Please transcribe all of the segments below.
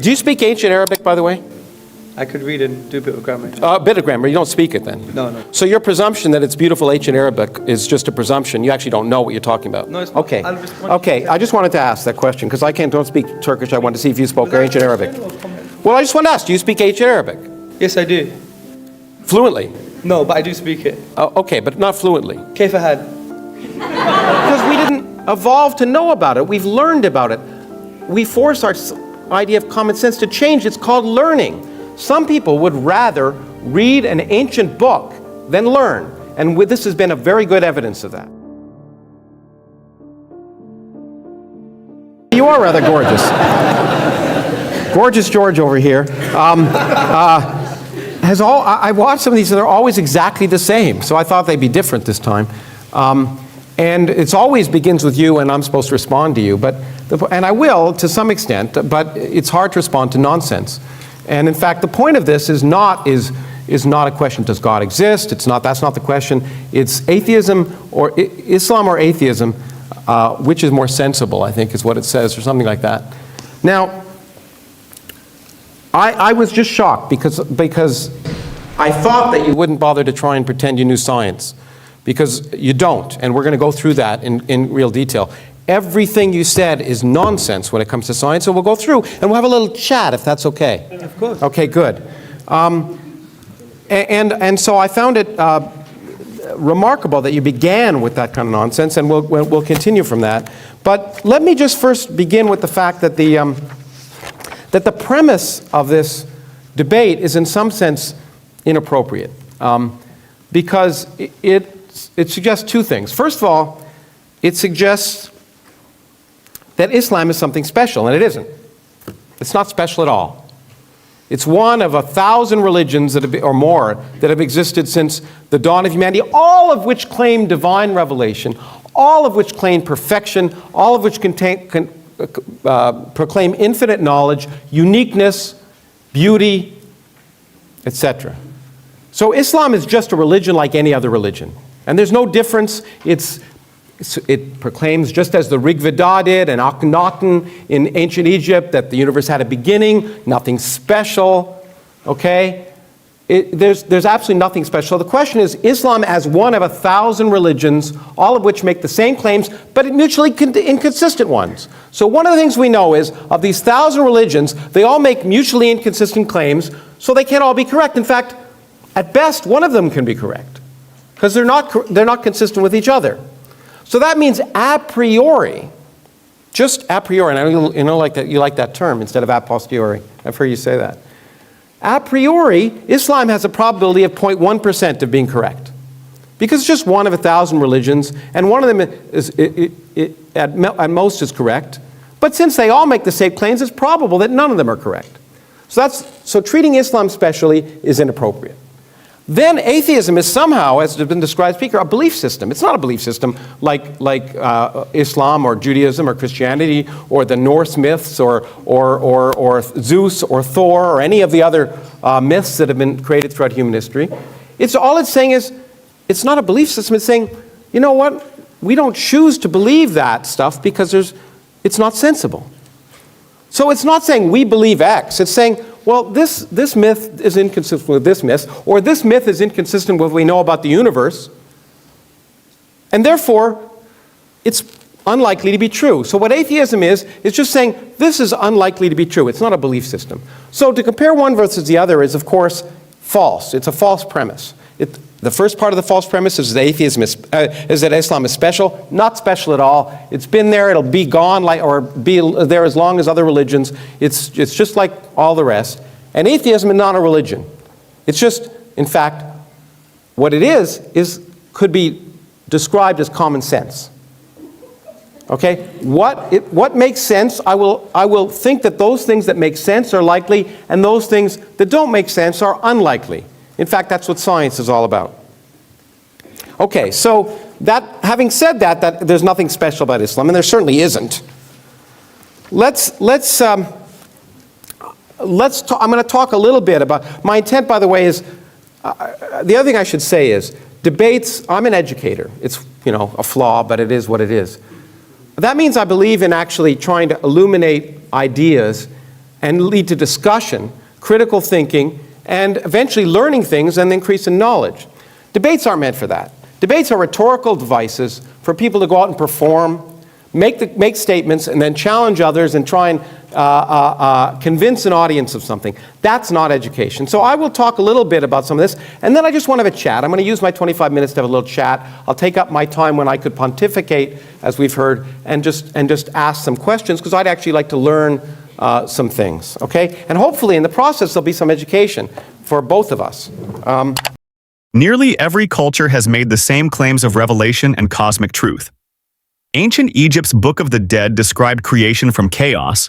Do you speak ancient Arabic, by the way? I could read and do a bit of grammar. A bit of grammar. You don't speak it then? No, no. So your presumption that it's beautiful ancient Arabic is just a presumption. You actually don't know what you're talking about. No, it's not. Okay. I'll respond. Okay. I just wanted to ask that question because I don't speak Turkish. I wanted to see if you spoke ancient Arabic. Well, I just want to ask, do you speak ancient Arabic? Yes, I do. Fluently? No, but I do speak it. Okay, but not fluently. كيف حال? Because we didn't evolve to know about it. We've learned about it. We force our idea of common sense to change. It's called learning. Some people would rather read an ancient book than learn. And this has been a very good evidence of that. You are rather gorgeous. Gorgeous George over here. I watched some of these and they're always exactly the same. So I thought they'd be different this time. And it always begins with you and I'm supposed to respond to you. And I will to some extent, but it's hard to respond to nonsense. And in fact, the point of this is not a question, does God exist? That's not the question. It's atheism or Islam or atheism, which is more sensible, I think is what it says, or something like that. Now, I was just shocked because I thought that you wouldn't bother to try and pretend you knew science, because you don't, and we're going to go through that in real detail. Everything you said is nonsense when it comes to science, so we'll go through and we'll have a little chat if that's okay. Of course. Okay, good. And so I found it remarkable that you began with that kind of nonsense, and we'll continue from that. But let me just first begin with the fact that the premise of this debate is in some sense inappropriate, because it suggests two things. First of all, it suggests that Islam is something special, and it isn't. It's not special at all. It's one of 1,000 religions or more that have existed since the dawn of humanity, all of which claim divine revelation, all of which claim perfection, all of which proclaim infinite knowledge, uniqueness, beauty, etc. So Islam is just a religion like any other religion. And there's no difference. It proclaims, just as the Rig Veda did and Akhenaten in ancient Egypt, that the universe had a beginning, nothing special, okay? There's absolutely nothing special. The question is, Islam as one of 1,000 religions, all of which make the same claims, but mutually inconsistent ones. So one of the things we know is, of these 1,000 religions, they all make mutually inconsistent claims, so they can't all be correct. In fact, at best, one of them can be correct, because they're not consistent with each other. So that means a priori, just a priori, and I know you like that term instead of a posteriori. I've heard you say that. A priori, Islam has a probability of 0.1% of being correct, because it's just one of 1,000 religions, and one of them is at most is correct. But since they all make the same claims, it's probable that none of them are correct. So treating Islam specially is inappropriate. Then atheism is somehow, as has been described, speaker, a belief system. It's not a belief system like Islam or Judaism or Christianity or the Norse myths or Zeus or Thor or any of the other myths that have been created throughout human history. All it's saying is, it's not a belief system. It's saying, you know what? We don't choose to believe that stuff because it's not sensible. So it's not saying we believe X. It's saying, well, this myth is inconsistent with this myth, or this myth is inconsistent with what we know about the universe, and therefore, it's unlikely to be true. So what atheism is just saying, this is unlikely to be true. It's not a belief system. So to compare one versus the other is, of course, false. It's a false premise. The first part of the false premise is that is that Islam is special. Not special at all. It's been there. It'll be gone, or be there as long as other religions. It's just like all the rest. And atheism is not a religion. It's just, in fact, what it is could be described as common sense. Okay, what makes sense? I will think that those things that make sense are likely, and those things that don't make sense are unlikely. In fact, that's what science is all about. Okay, so having said that there's nothing special about Islam, and there certainly isn't. I'm going to talk a little bit about, my intent, by the way, is, the other thing I should say is, debates, I'm an educator. It's, a flaw, but it is what it is. That means I believe in actually trying to illuminate ideas and lead to discussion, critical thinking, and eventually learning things and increase in knowledge. Debates aren't meant for that. Debates are rhetorical devices for people to go out and perform, make statements, and then challenge others and try and convince an audience of something. That's not education. So I will talk a little bit about some of this, and then I just want to have a chat. I'm going to use my 25 minutes to have a little chat. I'll take up my time when I could pontificate, as we've heard, and just ask some questions, because I'd actually like to learn some things, okay? And hopefully in the process there'll be some education for both of us. Nearly every culture has made the same claims of revelation and cosmic truth. Ancient Egypt's Book of the Dead described creation from chaos.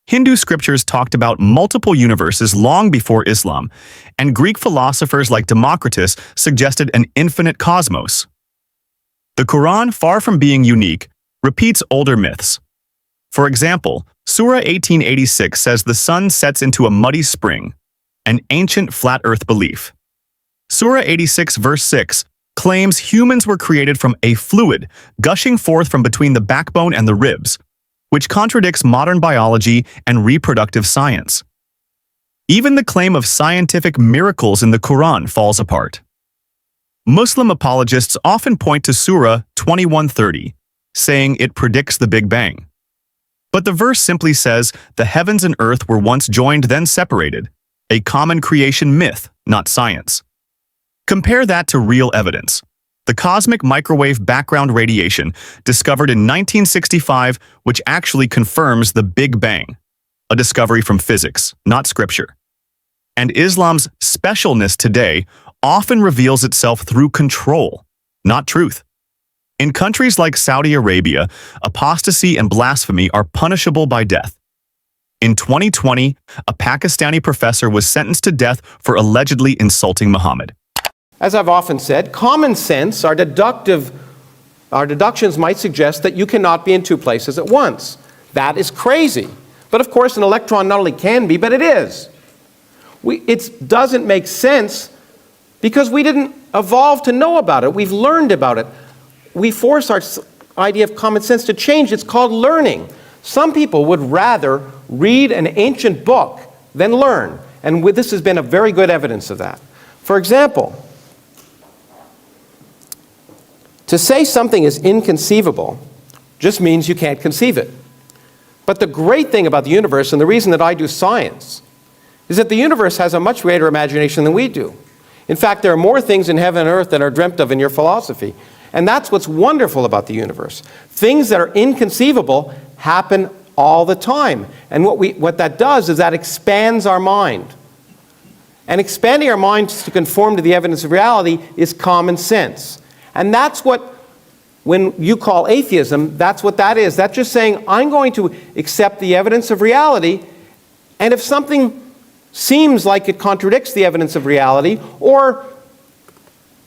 Hindu scriptures talked about multiple universes long before Islam, and Greek philosophers like Democritus suggested an infinite cosmos. The Quran, far from being unique, repeats older myths. For example, Surah 1886 says the sun sets into a muddy spring, an ancient flat earth belief. Surah 86 verse 6 claims humans were created from a fluid gushing forth from between the backbone and the ribs, which contradicts modern biology and reproductive science. Even the claim of scientific miracles in the Quran falls apart. Muslim apologists often point to Surah 2130, saying it predicts the Big Bang. But the verse simply says the heavens and earth were once joined, then separated, a common creation myth, not science. Compare that to real evidence. The cosmic microwave background radiation discovered in 1965, which actually confirms the Big Bang, a discovery from physics, not scripture. And Islam's specialness today often reveals itself through control, not truth. In countries like Saudi Arabia, apostasy and blasphemy are punishable by death. In 2020, a Pakistani professor was sentenced to death for allegedly insulting Muhammad. As I've often said, common sense, our deductions might suggest that you cannot be in two places at once. That is crazy. But of course, an electron not only can be, but it is. It doesn't make sense because we didn't evolve to know about it. We've learned about it. We force our idea of common sense to change. It's called learning. Some people would rather read an ancient book than learn. And this has been a very good evidence of that. For example, to say something is inconceivable just means you can't conceive it. But the great thing about the universe, and the reason that I do science, is that the universe has a much greater imagination than we do. In fact, there are more things in heaven and earth than are dreamt of in your philosophy. And that's what's wonderful about the universe. Things that are inconceivable happen all the time. And what that does is that expands our mind. And expanding our minds to conform to the evidence of reality is common sense. And that's what, when you call atheism, that's what that is. That's just saying, I'm going to accept the evidence of reality, and if something seems like it contradicts the evidence of reality or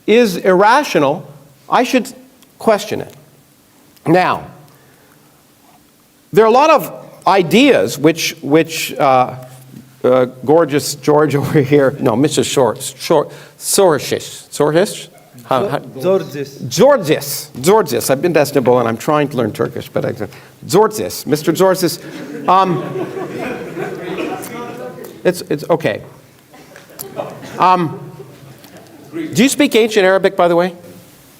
is irrational, I should question it. Now, there are a lot of ideas which gorgeous George over here, no, Mr. Tzortis. Tzortis. I've been to Istanbul and I'm trying to learn Turkish, but Tzortis, Mr. Tzortis. It's okay. Do you speak ancient Arabic, by the way?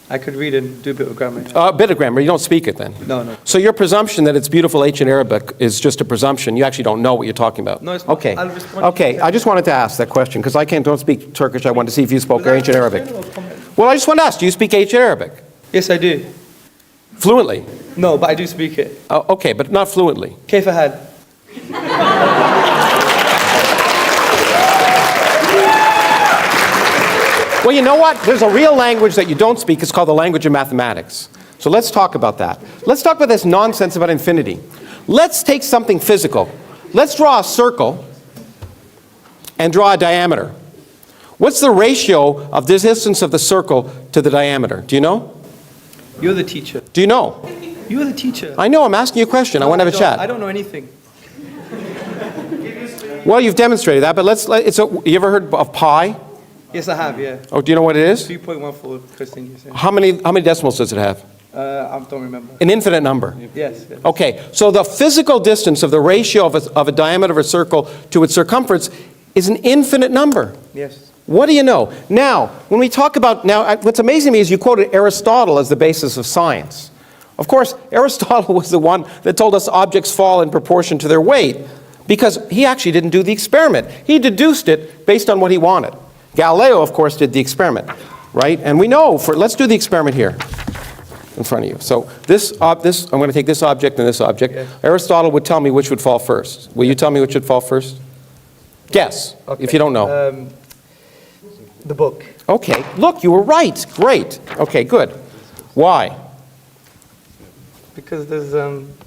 I could read and do a bit of grammar. A bit of grammar. You don't speak it then? No. So your presumption that it's beautiful ancient Arabic is just a presumption. You actually don't know what you're talking about. No, it's not. Okay. I'll respond. Okay. I just wanted to ask that question because I don't speak Turkish. I wanted to see if you spoke ancient Arabic. Well, I just want to ask, do you speak ancient Arabic? Yes, I do. Fluently? No, but I do speak it. Okay, but not fluently. كيف حال? Well, you know what? There's a real language that you don't speak. It's called the language of mathematics. So let's talk about that. Let's talk about this nonsense about infinity. Let's take something physical. Let's draw a circle and draw a diameter. What's the ratio of the distance of the circle to the diameter? Do you know? You're the teacher. Do you know? You're the teacher. I know. I'm asking you a question. I want to have a chat. I don't know anything. Well, you've demonstrated that, but you ever heard of pi? Yes, I have, yeah. Oh, do you know what it is? 3.14 Christian, you say. How many decimals does it have? I don't remember. An infinite number. Yes. Yes. Okay, so the physical distance of the ratio of a diameter of a circle to its circumference is an infinite number. Yes. What do you know? Now, when we talk about, what's amazing to me is you quoted Aristotle as the basis of science. Of course, Aristotle was the one that told us objects fall in proportion to their weight, because he actually didn't do the experiment. He deduced it based on what he wanted. Galileo, of course, did the experiment, right? And we know, let's do the experiment here in front of you. So I'm going to take this object and this object. Yes. Aristotle would tell me which would fall first. Will you tell me which would fall first? Guess, Okay. if you don't know. The book. Okay, look, you were right. Great. Okay, good. Why? Because there's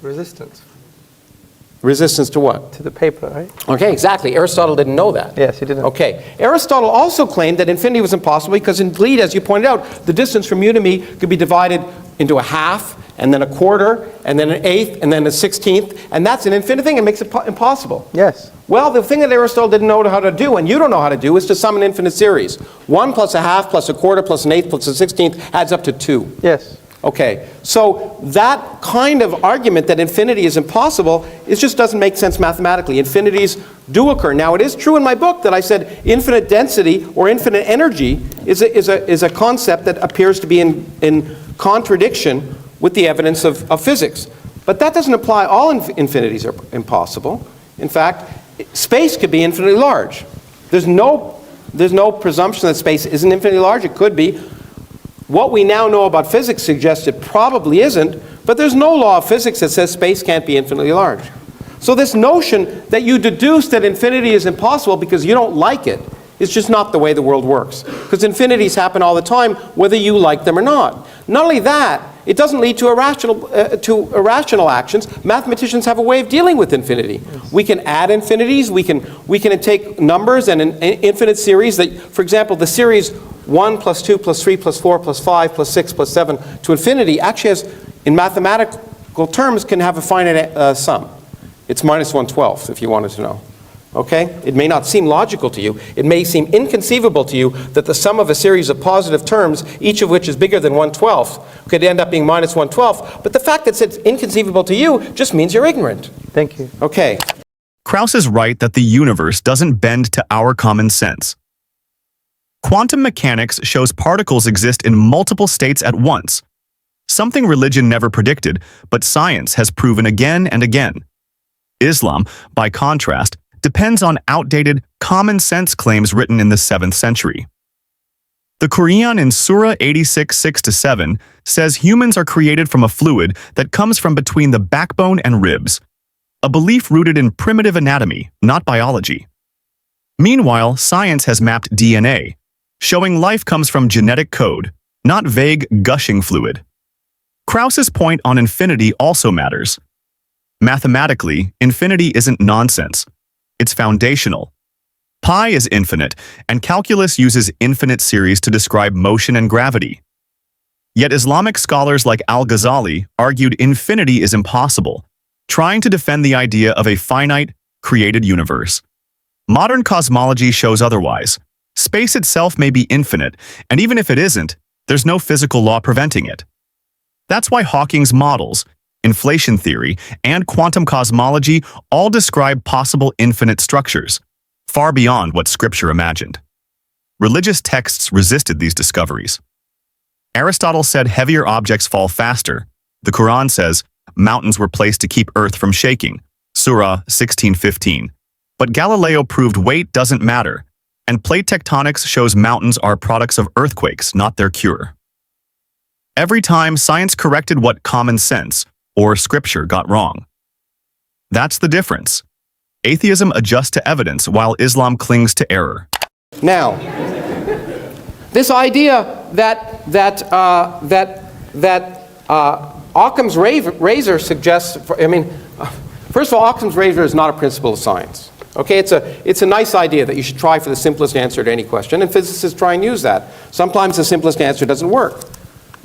resistance Resistance to what? to the paper, right? Okay, exactly. Aristotle didn't know that. Yes, he didn't. Okay. Aristotle also claimed that infinity was impossible because indeed, as you pointed out, the distance from you to me could be divided into a half, and then a quarter, and then an eighth, and then a 16th, and that's an infinite thing. It makes it impossible. Yes. Well, the thing that Aristotle didn't know how to do, and you don't know how to do, is to sum an infinite series. 1 plus a half plus a quarter plus an eighth plus a 16th adds up to 2. Yes. Okay, so that kind of argument that infinity is impossible, it just doesn't make sense mathematically. Infinities do occur. Now, it is true in my book that I said infinite density or infinite energy is a concept that appears to be in contradiction with the evidence of physics. But that doesn't apply. All infinities are impossible. In fact, space could be infinitely large. There's no presumption that space isn't infinitely large. It could be. What we now know about physics suggests it probably isn't, but there's no law of physics that says space can't be infinitely large. So this notion that you deduce that infinity is impossible because you don't like it is just not the way the world works. Because infinities happen all the time, whether you like them or not. Not only that, it doesn't lead to irrational actions. Mathematicians have a way of dealing with infinity. We can add infinities. We can take numbers and an infinite series that, for example, the series 1 plus 2 plus 3 plus 4 plus 5 plus 6 plus 7 to infinity actually has, in mathematical terms, can have a finite sum. It's minus 1/12, if you wanted to know. Okay? It may not seem logical to you. It may seem inconceivable to you that the sum of a series of positive terms, each of which is bigger than 1/12, could end up being minus 1/12. But the fact that it's inconceivable to you just means you're ignorant. Thank you. Okay. Krauss is right that the universe doesn't bend to our common sense. Quantum mechanics shows particles exist in multiple states at once, something religion never predicted, but science has proven again and again. Islam, by contrast, depends on outdated, common-sense claims written in the 7th century. The Quran in Surah 86, 6-7 says humans are created from a fluid that comes from between the backbone and ribs, a belief rooted in primitive anatomy, not biology. Meanwhile, science has mapped DNA, showing life comes from genetic code, not vague, gushing fluid. Krauss's point on infinity also matters. Mathematically, infinity isn't nonsense. It's foundational. Pi is infinite, and calculus uses infinite series to describe motion and gravity. Yet Islamic scholars like Al-Ghazali argued infinity is impossible, trying to defend the idea of a finite, created universe. Modern cosmology shows otherwise. Space itself may be infinite, and even if it isn't, there's no physical law preventing it. That's why Hawking's models, inflation theory, and quantum cosmology all describe possible infinite structures, far beyond what Scripture imagined. Religious texts resisted these discoveries. Aristotle said heavier objects fall faster. The Quran says mountains were placed to keep earth from shaking, Surah 16:15. But Galileo proved weight doesn't matter, and plate tectonics shows mountains are products of earthquakes, not their cure. Every time, science corrected what common sense or Scripture got wrong. That's the difference. Atheism adjusts to evidence while Islam clings to error. Now, this idea that Occam's razor suggests, first of all, Occam's razor is not a principle of science. Okay, it's a nice idea that you should try for the simplest answer to any question, and physicists try and use that. Sometimes the simplest answer doesn't work.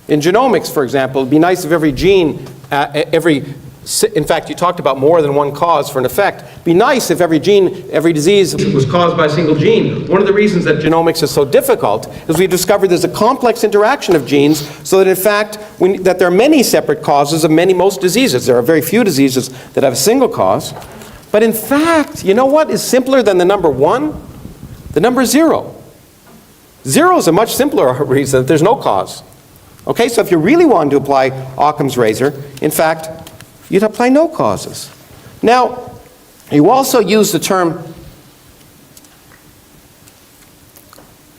In genomics, for example, it'd be nice if every gene, every in fact, you talked about more than one cause for an effect. It'd be nice if every disease was caused by a single gene. One of the reasons that genomics is so difficult is we discovered there's a complex interaction of genes, so that in fact, that there are many separate causes of most diseases. There are very few diseases that have a single cause. But in fact, you know what is simpler than the number 1? The number 0. 0 is a much simpler reason that there's no cause. Okay, so if you really wanted to apply Occam's razor, in fact, you'd apply no causes. Now, you also use the term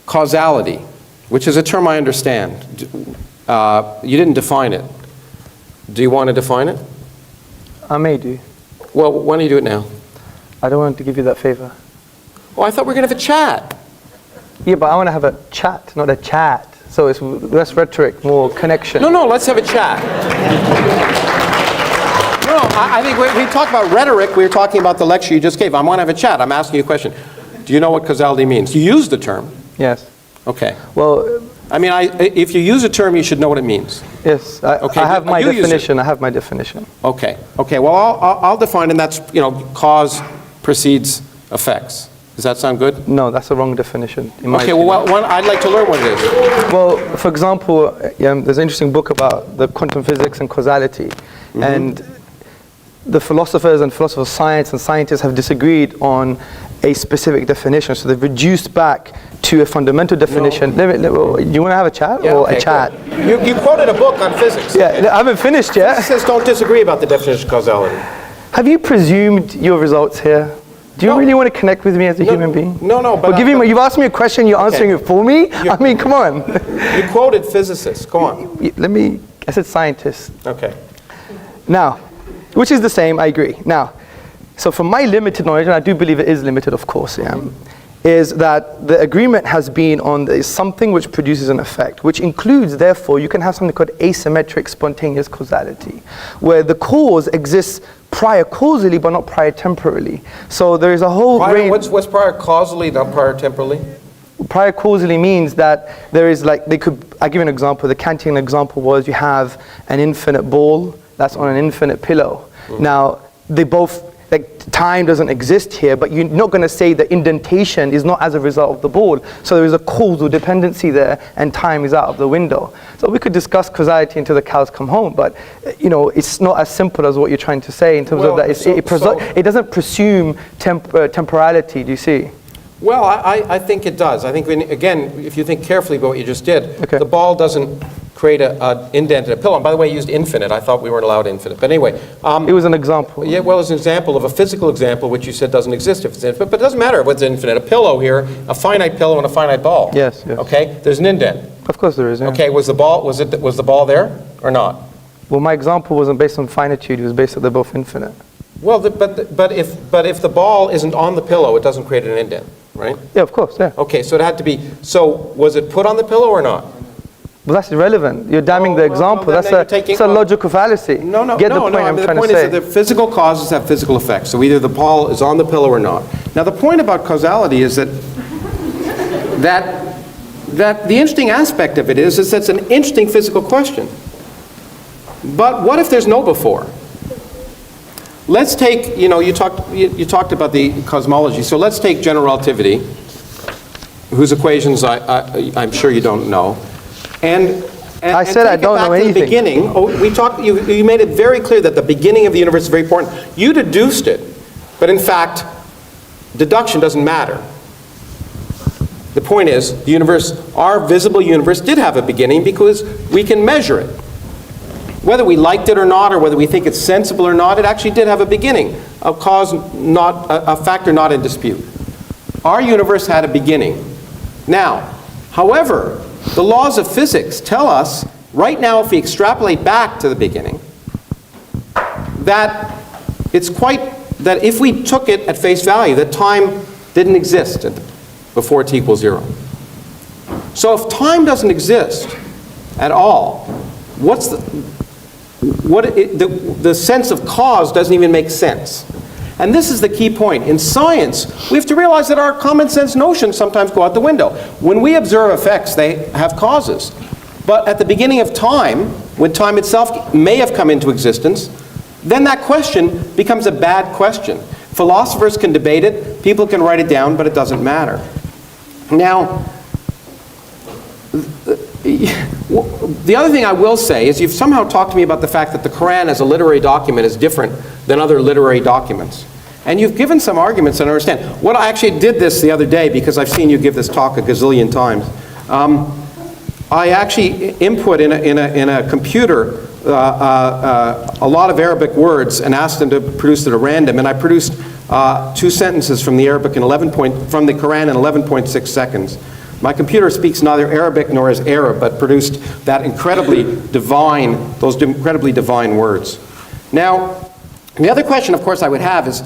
causality, which is a term I understand. You didn't define it. Do you want to define it? I may do. Well, why don't you do it now? I don't want to give you that favor. Oh, I thought we were going to have a chat. Yeah, but I want to have a chat, not a chat. So it's less rhetoric, more connection. No, let's have a chat. No, I think we talked about rhetoric. We were talking about the lecture you just gave. I want to have a chat. I'm asking you a question. Do you know what causality means? You use the term. Yes. Okay. Well, I mean, if you use a term, you should know what it means. yes. I have my definition. I have my definition. Okay. Okay. Well, I'll define, and that's, cause precedes effects. Does that sound good? No, that's the wrong definition. Okay. Well, I'd like to learn what it is. Well, for example, there's an interesting book about the quantum physics and causality, and the philosophers and philosophers of science and scientists have disagreed on a specific definition. So they've reduced back to a fundamental definition. No. You want to have a chat or a chat? You quoted a book on physics. Yeah, I haven't finished yet. Physicists don't disagree about the definition of causality. Have you presumed your results here? Do you really want to connect with me as a human being? No, but... you've asked me a question, you're answering it for me? I mean, come on. You quoted physicists. Go on. I said scientists. Okay. Now, which is the same, I agree. Now, so from my limited knowledge, and I do believe it is limited, of course, is that the agreement has been on something which produces an effect, which includes, therefore, you can have something called asymmetric spontaneous causality, where the cause exists prior causally, but not prior temporally. So there is a whole range. What's prior causally, not prior temporally? Prior causally means that there is I'll give you an example. The Kantian example was you have an infinite ball that's on an infinite pillow. Now, they both, time doesn't exist here, but you're not going to say the indentation is not as a result of the ball. So there is a causal dependency there, and time is out of the window. So we could discuss causality until the cows come home, but it's not as simple as what you're trying to say in terms of that. It doesn't presume temporality. Do you see? Well, I think it does. I think, again, if you think carefully about what you just did, the ball doesn't create an indent in a pillow. And by the way, you used infinite. I thought we weren't allowed infinite. But anyway. It was an example. Yeah, well, it's an example of a physical example, which you said doesn't exist if it's infinite. But it doesn't matter if it's infinite. A pillow here, a finite pillow and a finite ball. Yes. Okay? There's an indent. Of course there is, yeah. Okay, was the ball there or not? Well, my example wasn't based on finitude. It was based on they're both infinite. Well, but if the ball isn't on the pillow, it doesn't create an indent, right? Yeah, of course, yeah. Okay, so it had to be, so was it put on the pillow or not? Well, that's irrelevant. You're damning the example. That's a logical fallacy. No. Get the point I'm the trying point to is say. that the physical causes have physical effects. So either the ball is on the pillow or not. Now, the point about causality is that the interesting aspect of it is it's an interesting physical question. But what if there's no before? Let's take, you talked about the cosmology. So let's take general relativity, whose equations I'm sure you don't know. And I said I don't know anything. The beginning, you made it very clear that the beginning of the universe is very important. You deduced it, but in fact, deduction doesn't matter. The point is, the universe, our visible universe, did have a beginning because we can measure it. Whether we liked it or not, or whether we think it's sensible or not, it actually did have a beginning, a factor not in dispute. Our universe had a beginning. Now, however, the laws of physics tell us, right now, if we extrapolate back to the beginning, that if we took it at face value, that time didn't exist before t equals 0. So if time doesn't exist at all, the sense of cause doesn't even make sense. And this is the key point. In science, we have to realize that our common sense notions sometimes go out the window. When we observe effects, they have causes. But at the beginning of time, when time itself may have come into existence, then that question becomes a bad question. Philosophers can debate it, people can write it down, but it doesn't matter. Now, the other thing I will say is you've somehow talked to me about the fact that the Quran as a literary document is different than other literary documents. And you've given some arguments that I understand. What I actually did this the other day because I've seen you give this talk a gazillion times. I actually input in a computer a lot of Arabic words and asked them to produce it at random, and I produced 2 sentences from the Arabic from the Quran in 11.6 seconds. My computer speaks neither Arabic nor is Arab, but produced those incredibly divine words. Now, the other question, of course, I would have is,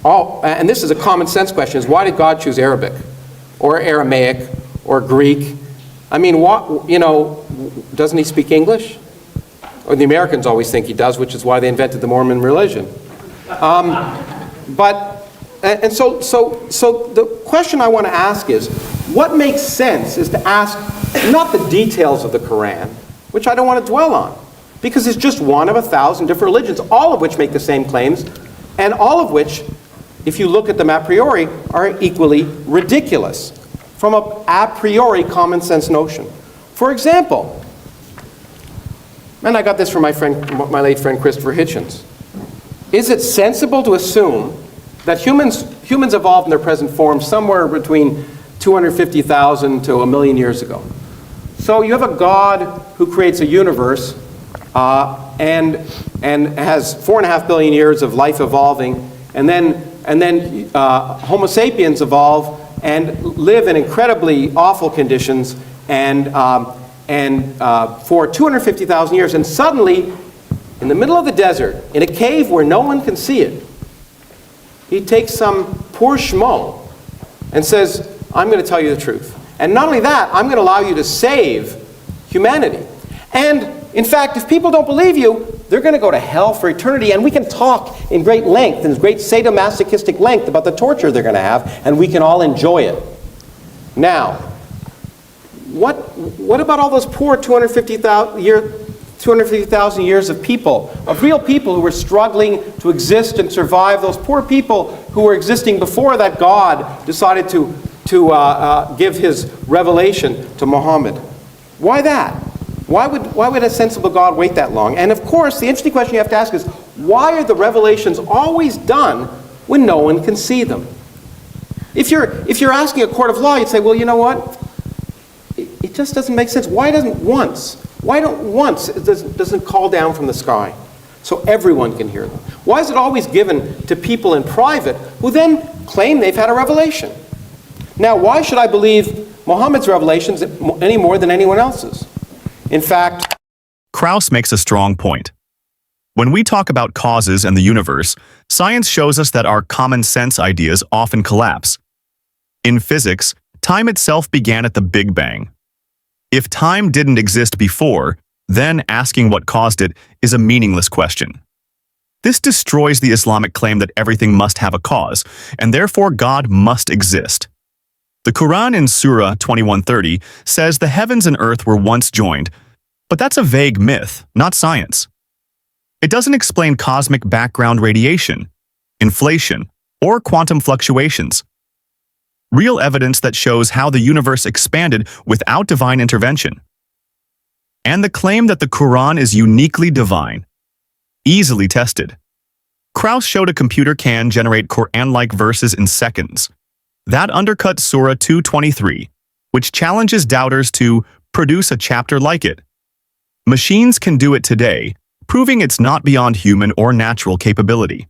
and this is a common sense question, is why did God choose Arabic, or Aramaic, or Greek? I mean, doesn't he speak English? Or the Americans always think he does, which is why they invented the Mormon religion. So the question I want to ask is, what makes sense is to ask not the details of the Quran, which I don't want to dwell on, because it's just one of 1,000 different religions, all of which make the same claims, and all of which, if you look at them a priori, are equally ridiculous from a priori common sense notion. For example, and I got this from my late friend Christopher Hitchens, is it sensible to assume that humans evolved in their present form somewhere between 250,000 to 1 million years ago? So you have a God who creates a universe and has 4.5 billion years of life evolving, and then Homo sapiens evolve and live in incredibly awful conditions and for 250,000 years, and suddenly, in the middle of the desert, in a cave where no one can see it, he takes some poor schmo and says, I'm going to tell you the truth. And not only that, I'm going to allow you to save humanity. And in fact, if people don't believe you, they're going to go to hell for eternity, and we can talk in great length, in great sadomasochistic length about the torture they're going to have, and we can all enjoy it. Now, what about all those poor 250,000 years of people, of real people who were struggling to exist and survive, those poor people who were existing before that God decided to give his revelation to Muhammad? Why that? Why would a sensible God wait that long? And of course, the interesting question you have to ask is, why are the revelations always done when no one can see them? If you're asking a court of law, you'd say, well, you know what? It just doesn't make sense. Why don't once it doesn't call down from the sky so everyone can hear them? Why is it always given to people in private who then claim they've had a revelation? Now, why should I believe Muhammad's revelations any more than anyone else's? In fact, Krauss makes a strong point. When we talk about causes and the universe, science shows us that our common sense ideas often collapse. In physics, time itself began at the Big Bang. If time didn't exist before, then asking what caused it is a meaningless question. This destroys the Islamic claim that everything must have a cause, and therefore God must exist. The Quran in Surah 21:30 says the heavens and earth were once joined, but that's a vague myth, not science. It doesn't explain cosmic background radiation, inflation, or quantum fluctuations. Real evidence that shows how the universe expanded without divine intervention. And the claim that the Quran is uniquely divine, easily tested. Krauss showed a computer can generate Quran-like verses in seconds. That undercuts Surah 2:23, which challenges doubters to produce a chapter like it. Machines can do it today, proving it's not beyond human or natural capability.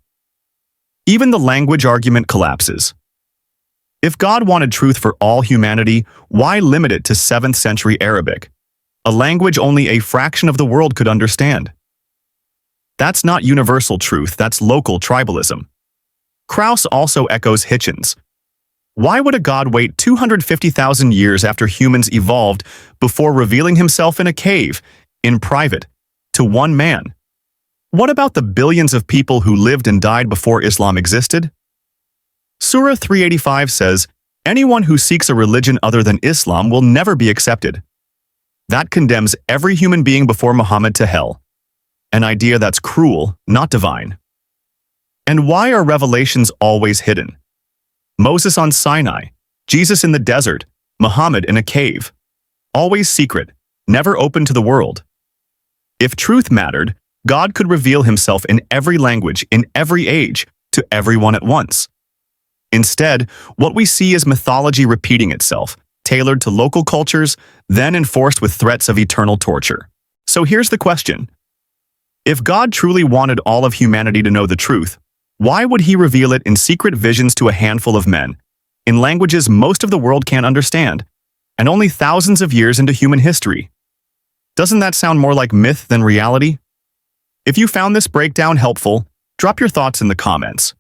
Even the language argument collapses. If God wanted truth for all humanity, why limit it to 7th century Arabic, a language only a fraction of the world could understand? That's not universal truth, that's local tribalism. Krauss also echoes Hitchens. Why would a God wait 250,000 years after humans evolved before revealing himself in a cave, in private, to one man? What about the billions of people who lived and died before Islam existed? Surah 385 says, anyone who seeks a religion other than Islam will never be accepted. That condemns every human being before Muhammad to hell. an idea that's cruel, not divine. And why are revelations always hidden? Moses on Sinai, Jesus in the desert, Muhammad in a cave. Always secret, never open to the world. If truth mattered, God could reveal himself in every language, in every age, to everyone at once. Instead, what we see is mythology repeating itself, tailored to local cultures, then enforced with threats of eternal torture. So here's the question. If God truly wanted all of humanity to know the truth, why would he reveal it in secret visions to a handful of men, in languages most of the world can't understand, and only thousands of years into human history? Doesn't that sound more like myth than reality? If you found this breakdown helpful, drop your thoughts in the comments.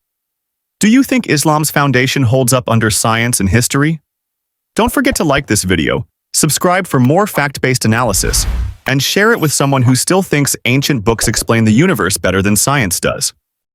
Do you think Islam's foundation holds up under science and history? Don't forget to like this video, subscribe for more fact-based analysis, and share it with someone who still thinks ancient books explain the universe better than science does.